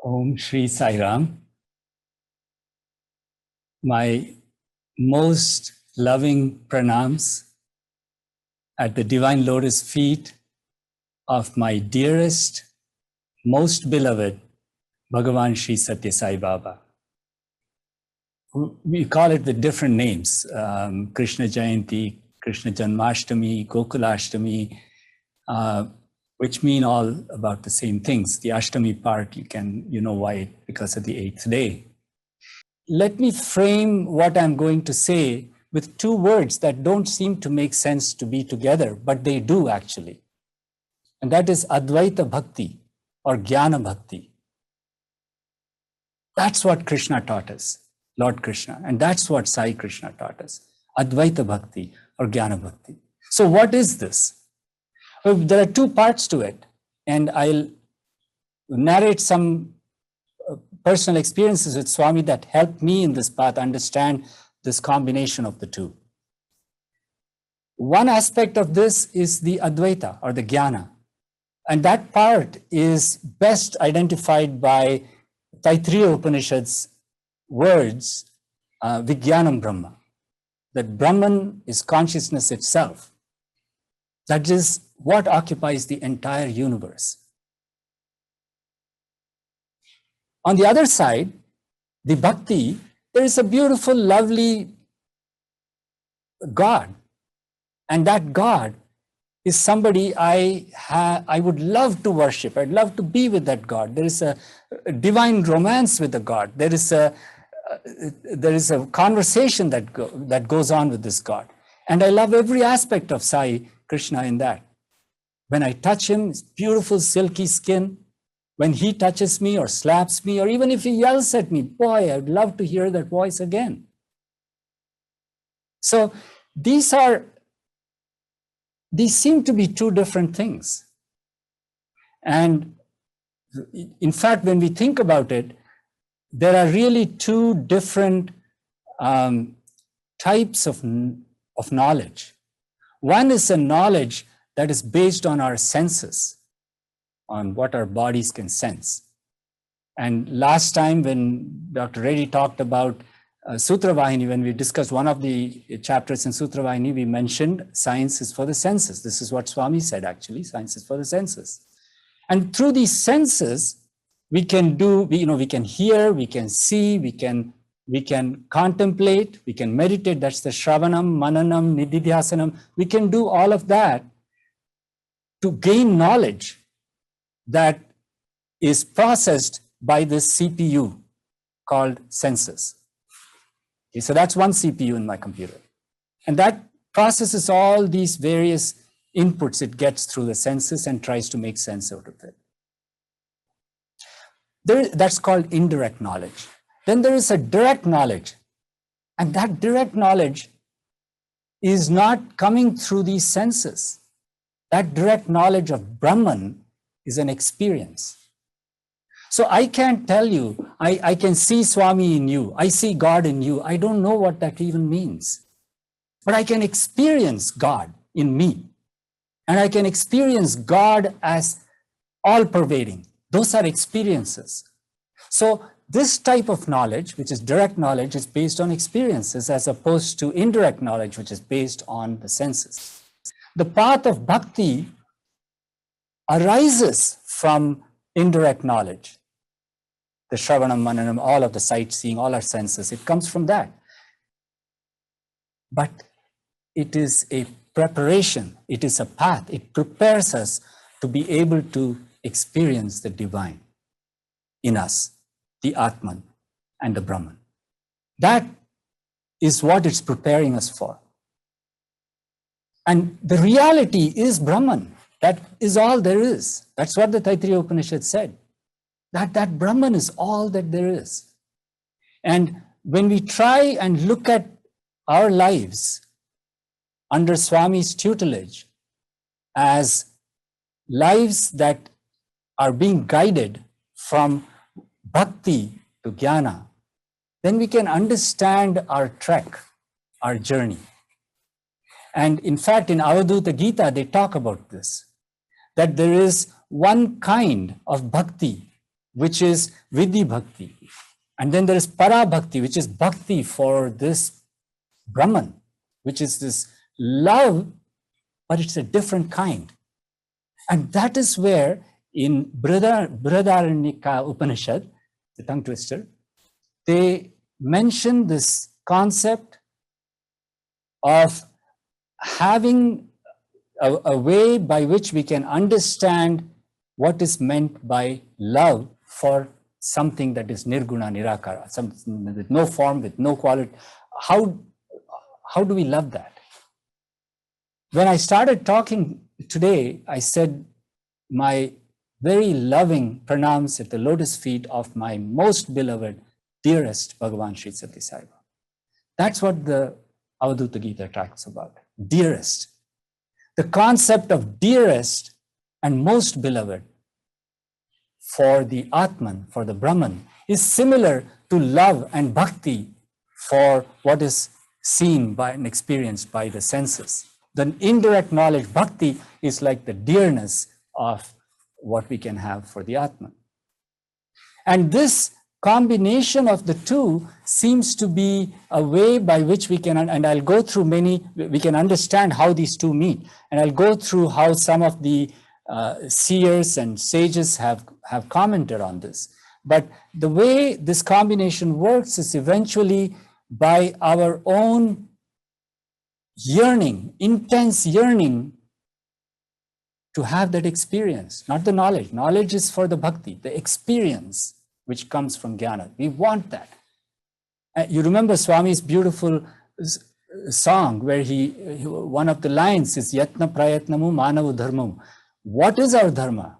Om Shri Sai Ram. My most loving pranams at the divine lotus feet of my dearest, most beloved Bhagawan Shri Sathya Sai Baba. We call it with different names, Krishna Jayanti, Krishna Janmashtami, Gokulashtami, which mean all about the same things. The Ashtami part, you know why, because of the 8th day. Let me frame what I'm going to say with two words that don't seem to make sense to be together, but they do actually. And that is Advaita-Bhakti or Jnana-Bhakti. That's what Krishna taught us, Lord Krishna. And that's what Sai Krishna taught us, Advaita-Bhakti or Jnana-Bhakti. So what is this? Well, there are two parts to it, and I'll narrate some personal experiences with Swami that helped me in this path understand this combination of the two. One aspect of this is the Advaita or the Jnana, and that part is best identified by Taittiriya Upanishad's words, Vijnanam Brahma, that Brahman is consciousness itself. That is what occupies the entire universe. On the other side, the Bhakti, there is a beautiful, lovely God. And that God is somebody I would love to worship. I'd love to be with that God. There is a divine romance with the God. There is a conversation that goes on with this God. And I love every aspect of Sai Krishna in that. When I touch him, his beautiful silky skin, when he touches me or slaps me, or even if he yells at me, boy, I'd love to hear that voice again. So these seem to be two different things. And in fact, when we think about it, there are really two different types of knowledge. One is a knowledge that is based on our senses, on what our bodies can sense. And last time when Dr. Reddy talked about Sutra Vahini, when we discussed one of the chapters in Sutra Vahini, we mentioned science is for the senses. This is what Swami said actually, science is for the senses. And through these senses, we can hear, we can see, we can contemplate, we can meditate. That's the Shravanam, Mananam, Nididhyasanam. We can do all of that to gain knowledge that is processed by this CPU called senses. Okay, so that's one CPU in my computer. And that processes all these various inputs it gets through the senses and tries to make sense out of it. That's called indirect knowledge. Then there is a direct knowledge. And that direct knowledge is not coming through these senses. That direct knowledge of Brahman is an experience. So I can't tell you, I can see Swami in you, I see God in you. I don't know what that even means. But I can experience God in me. And I can experience God as all-pervading. Those are experiences. So this type of knowledge, which is direct knowledge, is based on experiences as opposed to indirect knowledge, which is based on the senses. The path of bhakti arises from indirect knowledge. The Shravanam, Mananam, all of the sight seeing, all our senses, it comes from that. But it is a preparation, it is a path, it prepares us to be able to experience the divine in us, the Atman and the Brahman. That is what it's preparing us for. And the reality is Brahman. That is all there is. That's what the Taittiriya Upanishad said. That Brahman is all that there is. And when we try and look at our lives under Swami's tutelage as lives that are being guided from bhakti to jnana, then we can understand our trek, our journey. And in fact, in Avadhuta Gita, they talk about this, that there is one kind of bhakti which is Vidhi Bhakti. And then there is Para Bhakti, which is Bhakti for this Brahman, which is this love, but it's a different kind. And that is where in Brihadaranyaka Upanishad, the tongue twister, they mention this concept of having a way by which we can understand what is meant by love for something that is nirguna, nirakara, something with no form, with no quality. How do we love that? When I started talking today, I said my very loving pranams at the lotus feet of my most beloved, dearest Bhagawan Sri Sathya Sai. That's what the Avadhuta Gita talks about, dearest. The concept of dearest and most beloved for the Atman, for the Brahman, is similar to love and bhakti for what is seen by and experienced by the senses. The indirect knowledge, bhakti, is like the dearness of what we can have for the Atman. And this combination of the two seems to be a way by which we can, and I'll go through we can understand how these two meet. And I'll go through how some of the seers and sages have commented on this. But the way this combination works is eventually by our own yearning, intense yearning to have that experience, not the knowledge. Knowledge is for the bhakti, the experience which comes from jnana. We want that. You remember Swami's beautiful song where one of the lines is Yatna Prayatnamu Manavu Dharmamu. What is our dharma?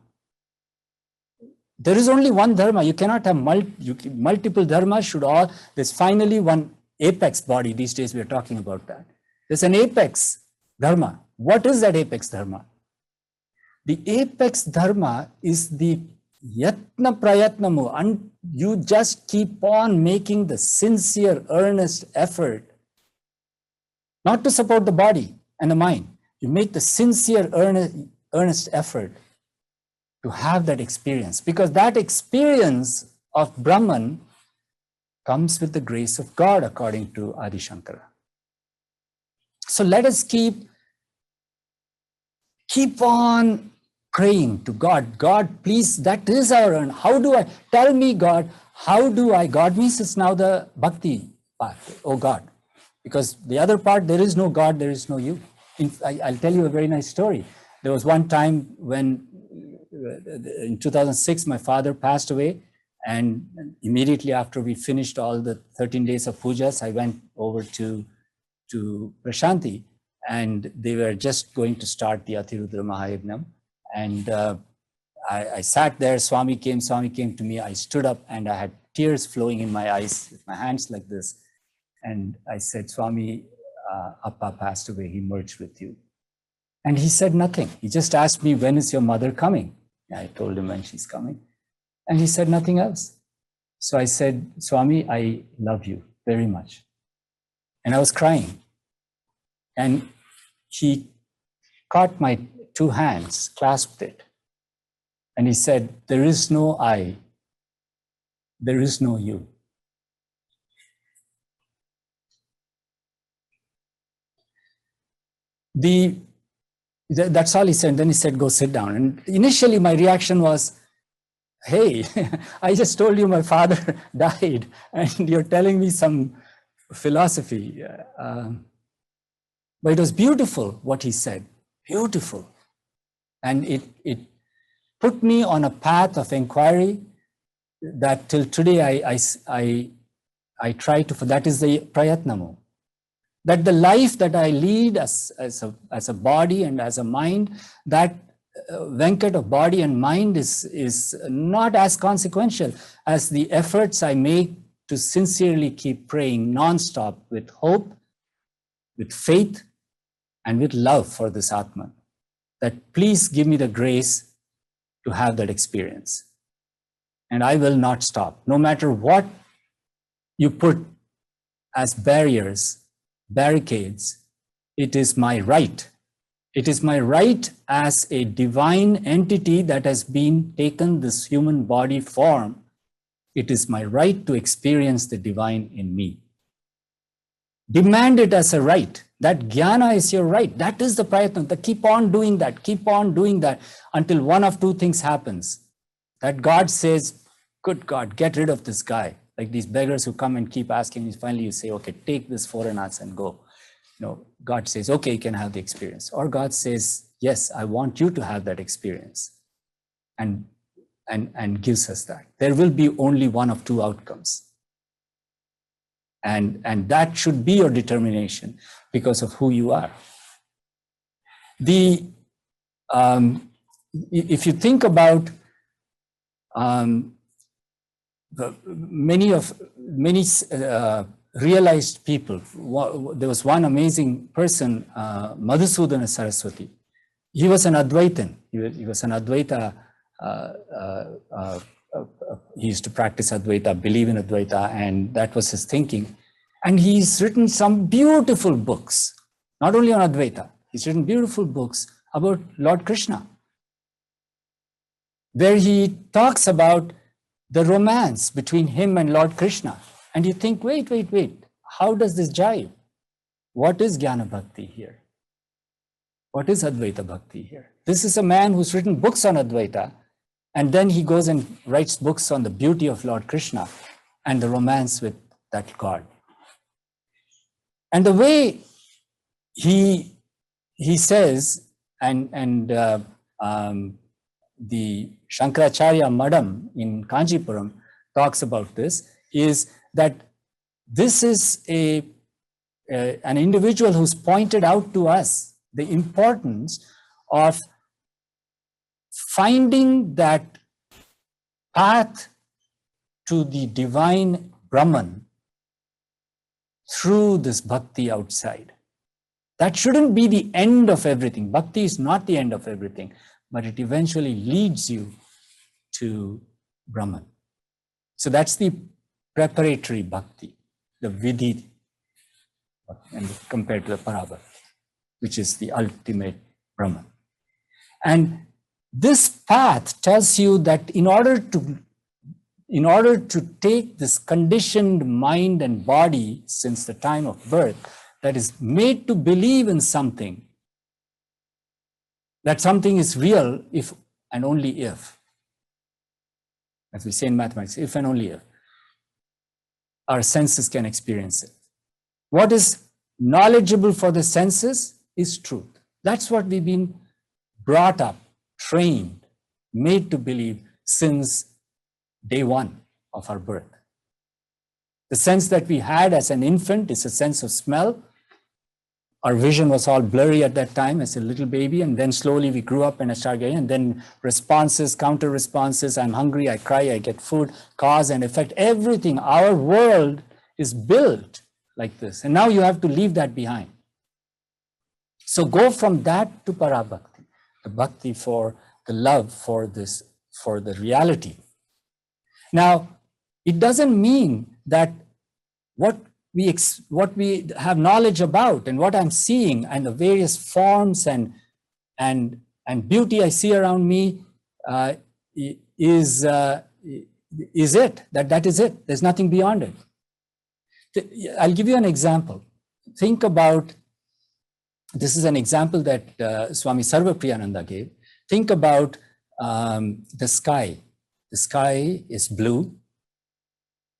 There is only one dharma. You cannot have multiple dharmas. There's finally one apex body. These days we are talking about that. There's an apex dharma. What is that apex dharma? The apex dharma is the Yatna Prayatnamu, and you just keep on making the sincere, earnest effort, not to support the body and the mind. You make the sincere, earnest effort to have that experience, because that experience of Brahman comes with the grace of God, according to Adi Shankara. So let us keep on praying to God. God, please, that is our earn. Tell me, God, God means it's now the bhakti part, oh God. Because the other part, there is no God, there is no you. I'll tell you a very nice story. There was one time when, in 2006, my father passed away, and immediately after we finished all the 13 days of pujas, I went over to Prashanti, and they were just going to start the Atirudra Mahayajnam. And I sat there, Swami came to me, I stood up and I had tears flowing in my eyes with my hands like this. And I said, Swami, Appa passed away, he merged with you. And he said nothing. He just asked me, when is your mother coming? I told him when she's coming. And he said nothing else. So I said, Swami, I love you very much. And I was crying. And he caught my two hands, clasped it. And he said, there is no I, there is no you. That's all he said. Then he said, go sit down. And initially my reaction was, hey, I just told you my father died and you're telling me some philosophy. But it was beautiful what he said, beautiful. And it put me on a path of inquiry that till today I try to, that is the prayatnamu. That the life that I lead as a body and as a mind, that Venkat of body and mind is not as consequential as the efforts I make to sincerely keep praying non-stop with hope, with faith, and with love for this Atman. That please give me the grace to have that experience. And I will not stop. No matter what you put as barriers, barricades, it is my right, It is my right as a divine entity that has been taken this human body form. It is my right to experience the divine in me. Demand it as a right. That jnana is your right. That is the prayatna. Keep on doing that until one of two things happens. That God says, good God, get rid of this guy. Like these beggars who come and keep asking, finally you say, okay, take this 4 annas and go. God says, okay, you can have the experience. Or God says, yes, I want you to have that experience. And gives us that. There will be only one of two outcomes. And that should be your determination because of who you are. If you think about many realized people, there was one amazing person, Madhusudana Saraswati. He was an Advaitin. He was an Advaita. He used to practice Advaita, believe in Advaita, and that was his thinking. And he's written some beautiful books, not only on Advaita, he's written beautiful books about Lord Krishna, where he talks about the romance between him and Lord Krishna. And you think, wait, how does this jive? What is Jnana-Bhakti here? What is Advaita-Bhakti here? This is a man who's written books on Advaita, and then he goes and writes books on the beauty of Lord Krishna and the romance with that God. And the way he says, and the Shankaracharya Madam in Kanchipuram talks about this, is that this is an individual who's pointed out to us the importance of finding that path to the divine Brahman through this bhakti outside. That shouldn't be the end of everything. Bhakti is not the end of everything, but it eventually leads you to Brahman. So that's the preparatory bhakti, the vidhi, and compared to the parabhakti, which is the ultimate Brahman. And this path tells you that in order to take this conditioned mind and body since the time of birth that is made to believe in something, that something is real if and only if, as we say in mathematics, if and only if, our senses can experience it. What is knowledgeable for the senses is truth. That's what we've been brought up, trained, made to believe since day one of our birth. The sense that we had as an infant is a sense of smell. Our vision was all blurry at that time as a little baby, and then slowly we grew up and I started getting, and then responses, counter responses, I'm hungry, I cry, I get food, cause and effect, everything. Our world is built like this, and now you have to leave that behind. So go from that to parabhakti, the bhakti for the love for this, for the reality. Now, it doesn't mean that what we have knowledge about and what I'm seeing and the various forms and beauty I see around me is it, that is it. There's nothing beyond it. I'll give you an example. Think about, this is an example that Swami Sarvapriyananda gave. Think about the sky. The sky is blue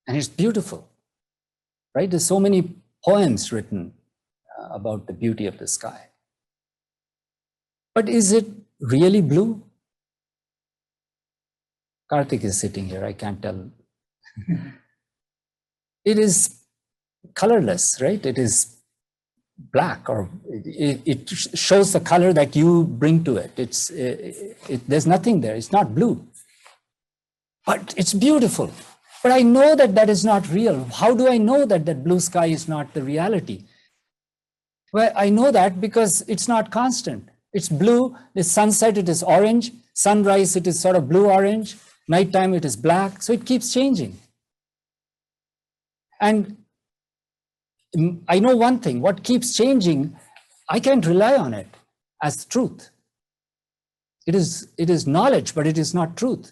and it's beautiful, right? There's so many poems written about the beauty of the sky. But is it really blue? Karthik is sitting here, I can't tell. It is colorless, right? It is black, or it shows the color that you bring to it. There's nothing there, it's not blue. But it's beautiful. But I know that that is not real. How do I know that that blue sky is not the reality? Well, I know that because it's not constant. It's blue, the sunset it is orange, sunrise it is sort of blue-orange, nighttime it is black, so it keeps changing. And I know one thing, what keeps changing, I can't rely on it. as truth. It is knowledge, but it is not truth.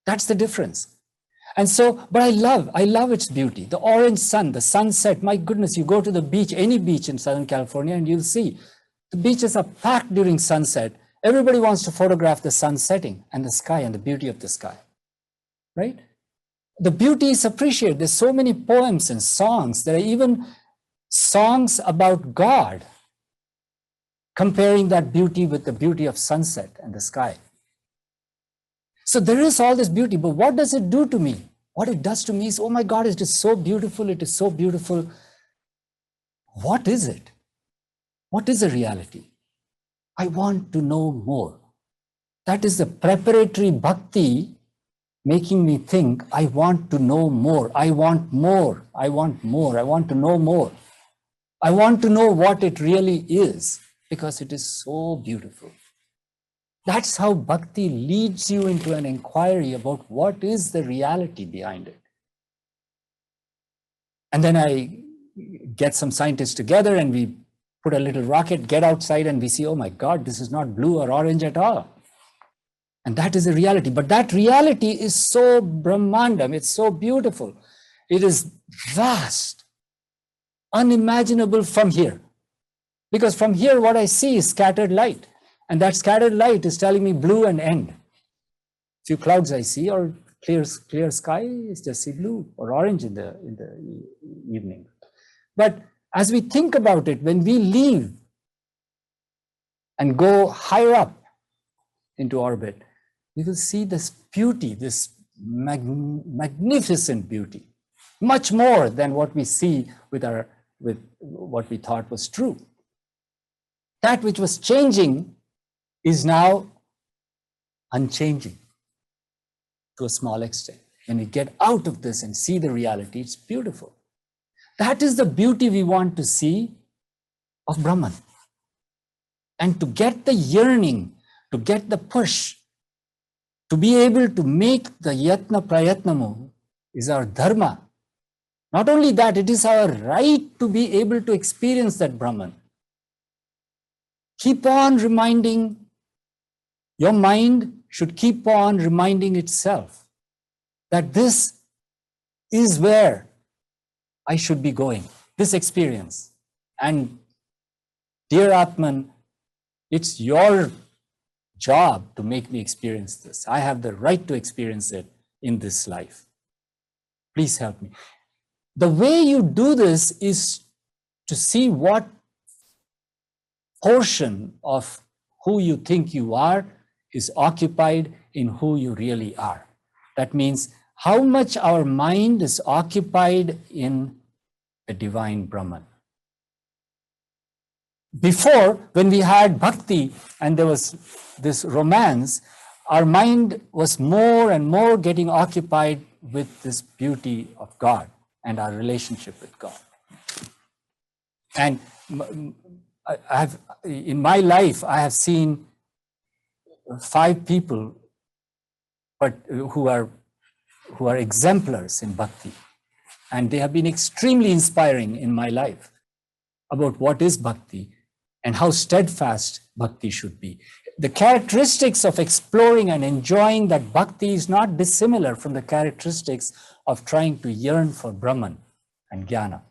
That's the difference. And so, but I love its beauty. The orange sun, the sunset, my goodness, you go to the beach, any beach in Southern California, and you'll see the beaches are packed during sunset. Everybody wants to photograph the sun setting and the sky and the beauty of the sky, right? The beauty is appreciated. There's so many poems and songs. There are even songs about God, comparing that beauty with the beauty of sunset and the sky. So there is all this beauty, but what does it do to me? What it does to me is, oh my God, it is so beautiful. It is so beautiful. What is it? What is a reality? I want to know more. That is the preparatory bhakti making me think, I want to know more. I want more. I want more. I want to know more. I want to know what it really is, because it is so beautiful. That's how bhakti leads you into an inquiry about what is the reality behind it. And then I get some scientists together and we put a little rocket, get outside, and we see, oh my God, this is not blue or orange at all. And that is a reality. But that reality is so Brahmandam, it's so beautiful. It is vast, unimaginable from here. Because from here, what I see is scattered light. And that scattered light is telling me blue and end. Few clouds I see, or clear sky is just see blue or orange in the evening. But as we think about it, when we leave and go higher up into orbit, we will see this beauty, this magnificent beauty, much more than what we see with what we thought was true. That which was changing is now unchanging to a small extent. When we get out of this and see the reality, it's beautiful. That is the beauty we want to see of Brahman. And to get the yearning, to get the push, to be able to make the yatna prayatnamu is our dharma. Not only that, it is our right to be able to experience that Brahman. Keep on reminding, your mind should keep on reminding itself that this is where I should be going, this experience. And dear Atman, it's your job to make me experience this. I have the right to experience it in this life. Please help me. The way you do this is to see what portion of who you think you are is occupied in who you really are. That means how much our mind is occupied in the divine Brahman. Before, when we had bhakti and there was this romance, our mind was more and more getting occupied with this beauty of God and our relationship with God. And in my life, I have seen 5 people, but who are exemplars in bhakti. And they have been extremely inspiring in my life about what is bhakti and how steadfast bhakti should be. The characteristics of exploring and enjoying that bhakti is not dissimilar from the characteristics of trying to yearn for Brahman and Jnana.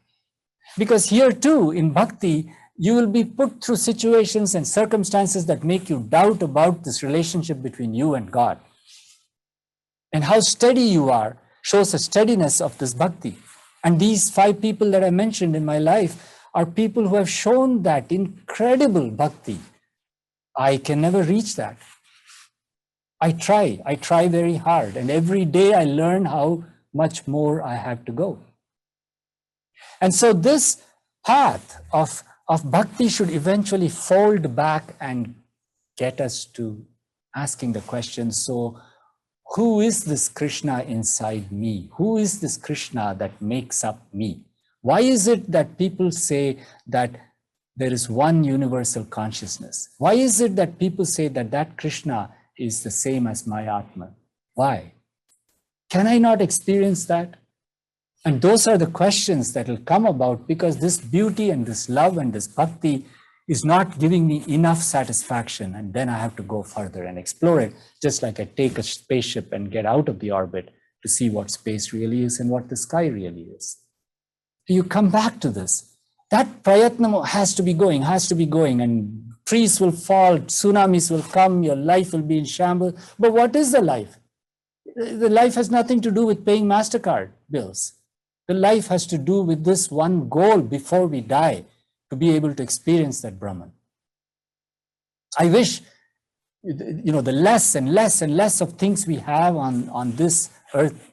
Because here too, in bhakti, you will be put through situations and circumstances that make you doubt about this relationship between you and God. And how steady you are shows a steadiness of this bhakti. And these 5 people that I mentioned in my life are people who have shown that incredible bhakti. I can never reach that. I try very hard, and every day I learn how much more I have to go. And so this path of bhakti should eventually fold back and get us to asking the question, so who is this Krishna inside me? Who is this Krishna that makes up me? Why is it that people say that there is one universal consciousness? Why is it that people say that that Krishna is the same as my Atman? Why? Can I not experience that? And those are the questions that will come about, because this beauty and this love and this bhakti is not giving me enough satisfaction, and then I have to go further and explore it, just like I take a spaceship and get out of the orbit to see what space really is and what the sky really is. You come back to this. That prayatna has to be going, and trees will fall, tsunamis will come, your life will be in shambles. But what is the life? The life has nothing to do with paying MasterCard bills. The life has to do with this one goal before we die, to be able to experience that Brahman. I wish, the less and less and less of things we have on this earth,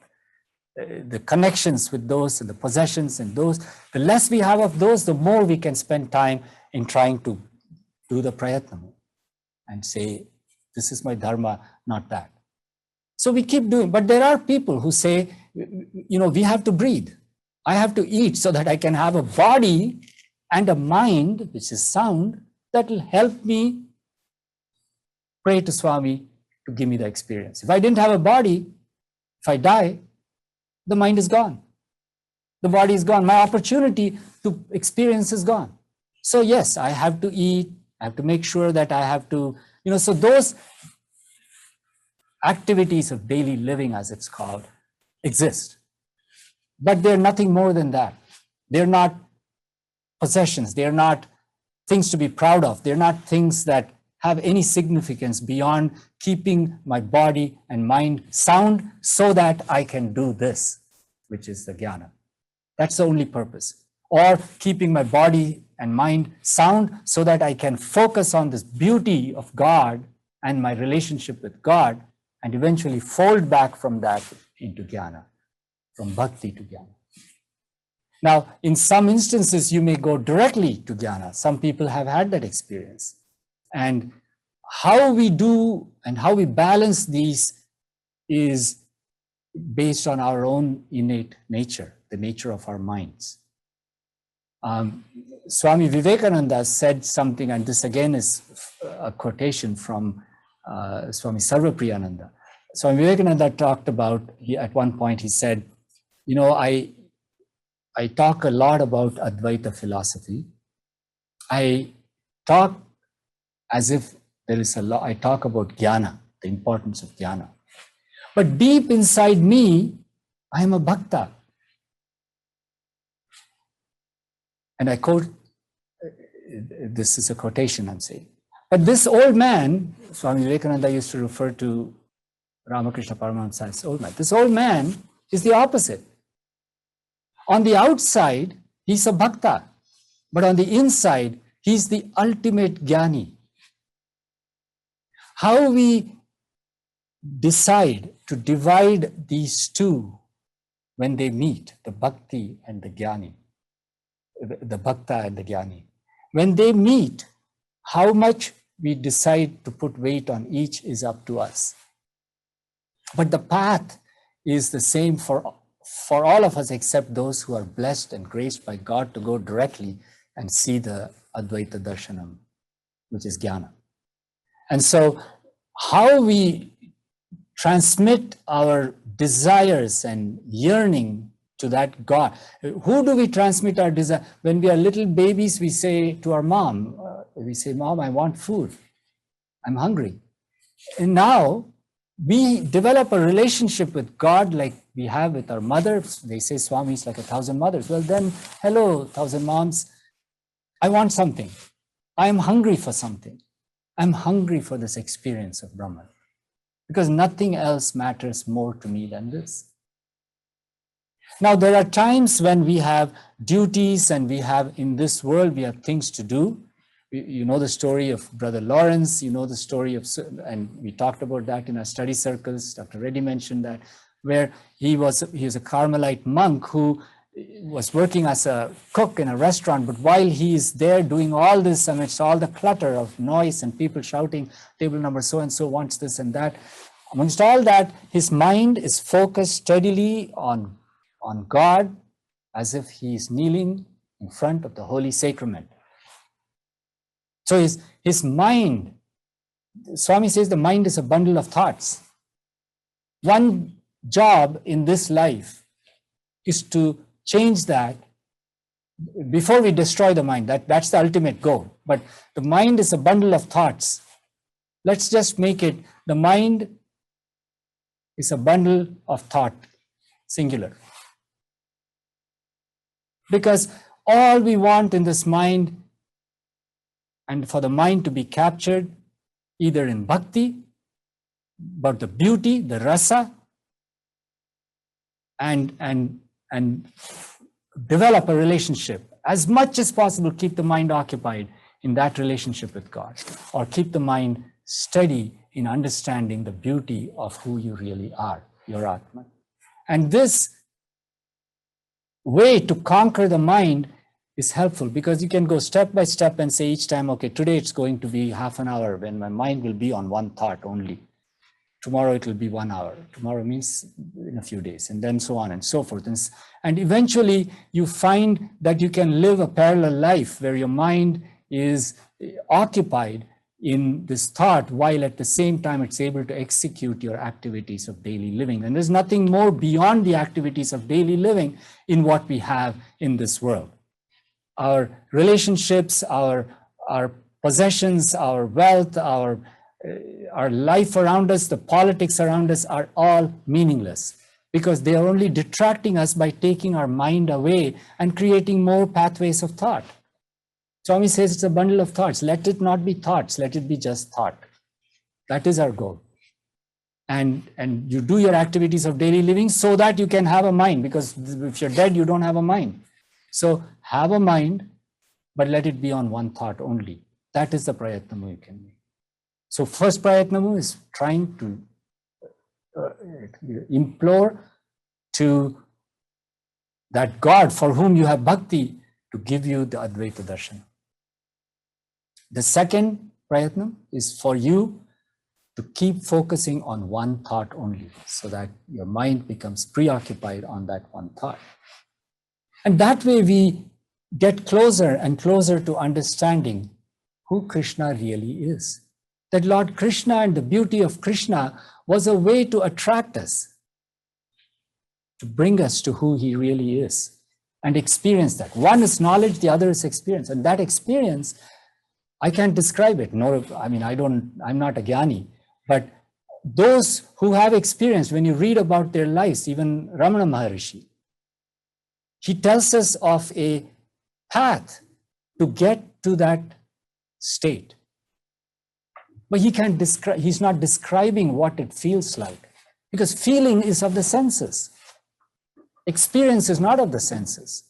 the connections with those and the possessions and those, the less we have of those, the more we can spend time in trying to do the prayatna and say, this is my dharma, not that. So we keep doing, but there are people who say, we have to breathe. I have to eat so that I can have a body and a mind, which is sound, that will help me pray to Swami to give me the experience. If I didn't have a body, if I die, the mind is gone. The body is gone. My opportunity to experience is gone. So yes, I have to eat. I have to make sure that I have to, so those activities of daily living, as it's called, exist. But they're nothing more than that. They're not possessions. They're not things to be proud of. They're not things that have any significance beyond keeping my body and mind sound so that I can do this, which is the jnana. That's the only purpose. Or keeping my body and mind sound so that I can focus on this beauty of God and my relationship with God, and eventually fold back from that into jnana, from bhakti to jnana. Now, in some instances, you may go directly to jnana. Some people have had that experience. And how we do and how we balance these is based on our own innate nature, the nature of our minds. Swami Vivekananda said something, and this again is a quotation from Swami Sarvapriyananda. Swami Vivekananda talked about, at one point he said, I talk a lot about Advaita philosophy. I talk as if there is a lot, I talk about jnana, the importance of jnana. But deep inside me, I am a bhakta. And I quote, this is a quotation I'm saying. But this old man, Swami Vivekananda used to refer to Ramakrishna Paramahamsa as old man. This old man is the opposite. On the outside, he's a bhakta, but on the inside, he's the ultimate jnani. How we decide to divide these two when they meet, the bhakti and the jnani, the bhakta and the jnani, when they meet, how much we decide to put weight on each is up to us. But the path is the same for all of us, except those who are blessed and graced by God to go directly and see the Advaita Darshanam, which is jnana. And so how we transmit our desires and yearning to that God. Who do we transmit our desire? When we are little babies, we say to our mom, Mom, I want food. I'm hungry. And now we develop a relationship with God like we have with our mothers. They say Swami is like 1,000 mothers. Well then, hello, 1,000 moms. I want something. I'm hungry for something. I'm hungry for this experience of Brahman. Because nothing else matters more to me than this. Now, there are times when we have duties and we have, in this world, we have things to do. You know the story of Brother Lawrence, you know the story of, and we talked about that in our study circles. Dr. Reddy mentioned that, where he was a Carmelite monk who was working as a cook in a restaurant, but while he is there doing all this amidst all the clutter of noise and people shouting, table number so-and-so wants this and that, amongst all that, his mind is focused steadily on God, as if he is kneeling in front of the Holy Sacrament. So his mind, Swami says the mind is a bundle of thoughts. One job in this life is to change that before we destroy the mind. That's the ultimate goal. But the mind is a bundle of thoughts. Let's just make it, the mind is a bundle of thought, singular. Because all we want in this mind, and for the mind to be captured, either in bhakti, about the beauty, the rasa, and develop a relationship. As much as possible, keep the mind occupied in that relationship with God, or keep the mind steady in understanding the beauty of who you really are, your Atman. And this way to conquer the mind is helpful, because you can go step by step and say each time, okay, today it's going to be half an hour when my mind will be on one thought only. Tomorrow it will be 1 hour. Tomorrow means in a few days, and then so on and so forth. And eventually you find that you can live a parallel life where your mind is occupied in this thought, while at the same time it's able to execute your activities of daily living. And there's nothing more beyond the activities of daily living in what we have in this world. Our relationships, our possessions, our wealth, our life around us, the politics around us are all meaningless, because they are only detracting us by taking our mind away and creating more pathways of thought. Swami says it's a bundle of thoughts. Let it not be thoughts, let it be just thought. That is our goal. And you do your activities of daily living so that you can have a mind, because if you're dead, you don't have a mind. So have a mind, but let it be on one thought only. That is the prayatnamu you can make. So first prayatnamu is trying to implore to that God for whom you have bhakti to give you the Advaita darshan. The second prayatna is for you to keep focusing on one thought only, so that your mind becomes preoccupied on that one thought. And that way we get closer and closer to understanding who Krishna really is. That Lord Krishna and the beauty of Krishna was a way to attract us, to bring us to who he really is and experience that. One is knowledge, the other is experience. And that experience, I can't describe it. I'm not a jnani, but those who have experienced, when you read about their lives, even Ramana Maharishi, he tells us of a path to get to that state. But he's not describing what it feels like, because feeling is of the senses. Experience is not of the senses.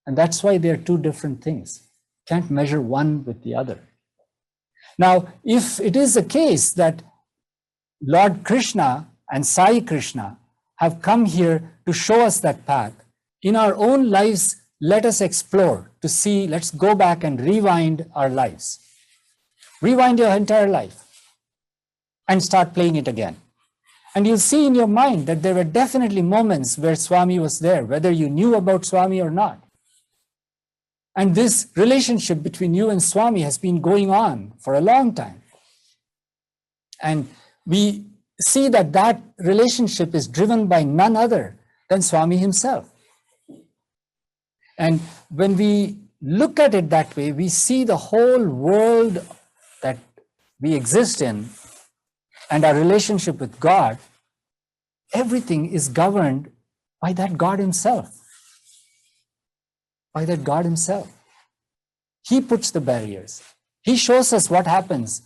And that's why they're two different things. Can't measure one with the other. Now, if it is the case that Lord Krishna and Sai Krishna have come here to show us that path, in our own lives, let us explore to see, let's go back and rewind our lives. Rewind your entire life and start playing it again. And you'll see in your mind that there were definitely moments where Swami was there, whether you knew about Swami or not. And this relationship between you and Swami has been going on for a long time. And we see that that relationship is driven by none other than Swami himself. And when we look at it that way, we see the whole world that we exist in and our relationship with God, everything is governed by that God himself. By that God himself. He puts the barriers. He shows us what happens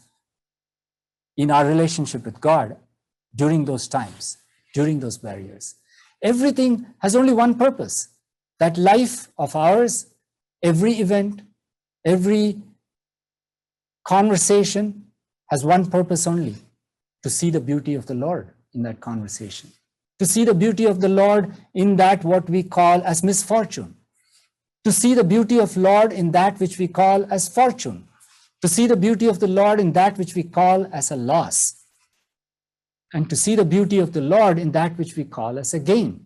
in our relationship with God during those times, during those barriers. Everything has only one purpose. That life of ours, every event, every conversation has one purpose only: to see the beauty of the Lord in that conversation, to see the beauty of the Lord in that what we call as misfortune, to see the beauty of Lord in that which we call as fortune, to see the beauty of the Lord in that which we call as a loss, and to see the beauty of the Lord in that which we call as a gain.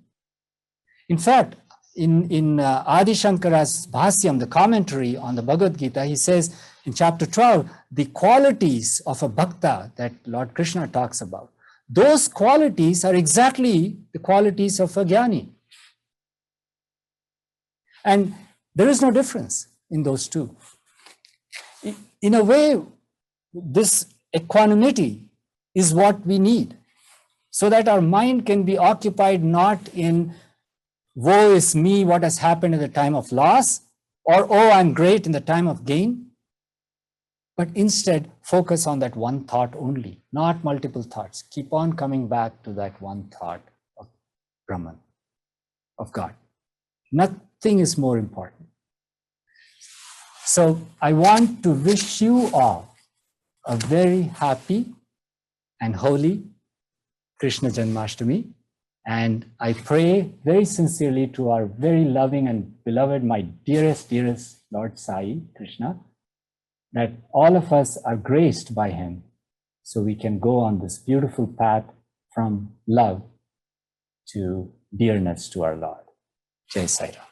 In fact, in Adi Shankara's Bhasyam, the commentary on the Bhagavad Gita, he says in chapter 12, the qualities of a bhakta that Lord Krishna talks about, those qualities are exactly the qualities of a jnani. And There is no difference in those two. In a way, this equanimity is what we need, so that our mind can be occupied not in woe is me, what has happened in the time of loss, or oh, I'm great in the time of gain, but instead focus on that one thought only, not multiple thoughts. Keep on coming back to that one thought of Brahman, of God. Nothing is more important. So I want to wish you all a very happy and holy Krishna Janmashtami. And I pray very sincerely to our very loving and beloved, my dearest, dearest Lord Sai, Krishna, that all of us are graced by him so we can go on this beautiful path from love to dearness to our Lord. Jai Sai Ram.